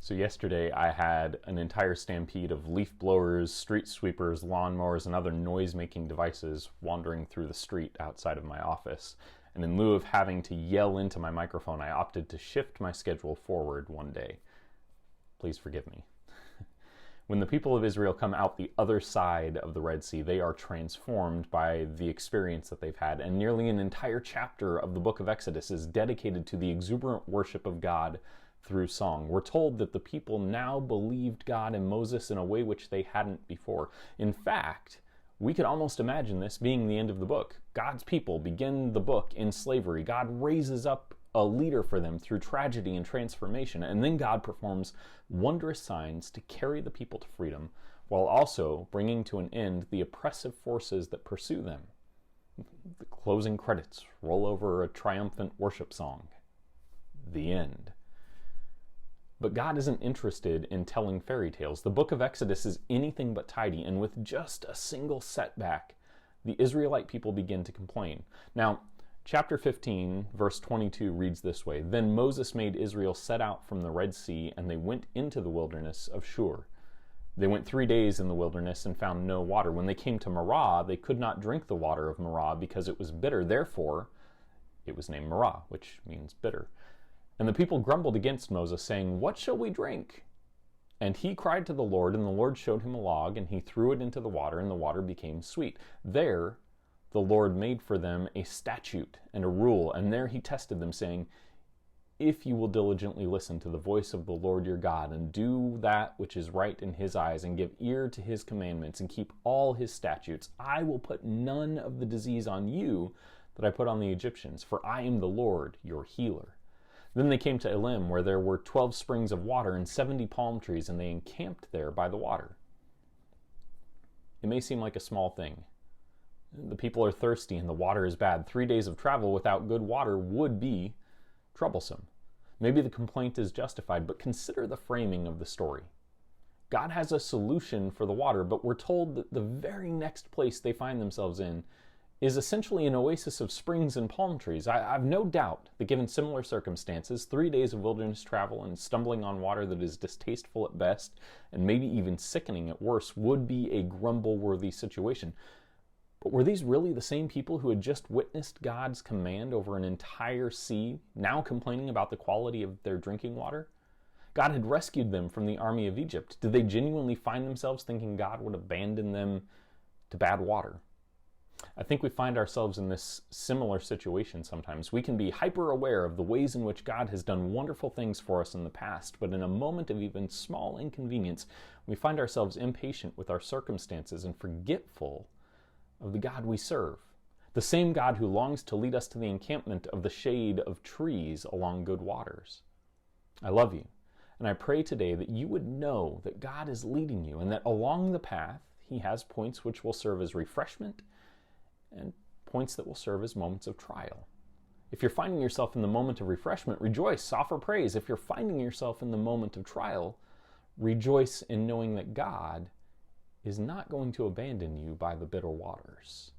So yesterday I had an entire stampede of leaf blowers, street sweepers, lawnmowers, and other noise-making devices wandering through the street outside of my office. And in lieu of having to yell into my microphone, I opted to shift my schedule forward one day. Please forgive me. When the people of Israel come out the other side of the Red Sea, they are transformed by the experience that they've had. And nearly an entire chapter of the book of Exodus is dedicated to the exuberant worship of God through song. We're told that the people now believed God and Moses in a way which they hadn't before. In fact, we could almost imagine this being the end of the book. God's people begin the book in slavery. God raises up a leader for them through tragedy and transformation, and then God performs wondrous signs to carry the people to freedom, while also bringing to an end the oppressive forces that pursue them. The closing credits roll over a triumphant worship song. The end. But God isn't interested in telling fairy tales. The book of Exodus is anything but tidy, and with just a single setback, the Israelite people begin to complain. Now, chapter 15, verse 22 reads this way: Then Moses made Israel set out from the Red Sea, and they went into the wilderness of Shur. They went 3 days in the wilderness and found no water. When they came to Marah, they could not drink the water of Marah because it was bitter. Therefore, it was named Marah, which means bitter. And the people grumbled against Moses, saying, What shall we drink? And he cried to the Lord, and the Lord showed him a log, and he threw it into the water, and the water became sweet. There the Lord made for them a statute and a rule, and there he tested them, saying, If you will diligently listen to the voice of the Lord your God, and do that which is right in his eyes, and give ear to his commandments, and keep all his statutes, I will put none of the disease on you that I put on the Egyptians, for I am the Lord your healer. Then they came to Elim, where there were 12 springs of water and 70 palm trees, and they encamped there by the water. It may seem like a small thing. The people are thirsty and the water is bad. 3 days of travel without good water would be troublesome. Maybe the complaint is justified, but consider the framing of the story. God has a solution for the water, but we're told that the very next place they find themselves in is essentially an oasis of springs and palm trees. I've no doubt that given similar circumstances, 3 days of wilderness travel and stumbling on water that is distasteful at best, and maybe even sickening at worst, would be a grumble-worthy situation. But were these really the same people who had just witnessed God's command over an entire sea, now complaining about the quality of their drinking water? God had rescued them from the army of Egypt. Did they genuinely find themselves thinking God would abandon them to bad water? I think we find ourselves in this similar situation sometimes. We can be hyper aware of the ways in which God has done wonderful things for us in the past, but in a moment of even small inconvenience, we find ourselves impatient with our circumstances and forgetful of the God we serve. The same God who longs to lead us to the encampment of the shade of trees along good waters. I love you, and I pray today that you would know that God is leading you, and that along the path he has points which will serve as refreshment and points that will serve as moments of trial. If you're finding yourself in the moment of refreshment, rejoice, offer praise. If you're finding yourself in the moment of trial, rejoice in knowing that God is not going to abandon you by the bitter waters.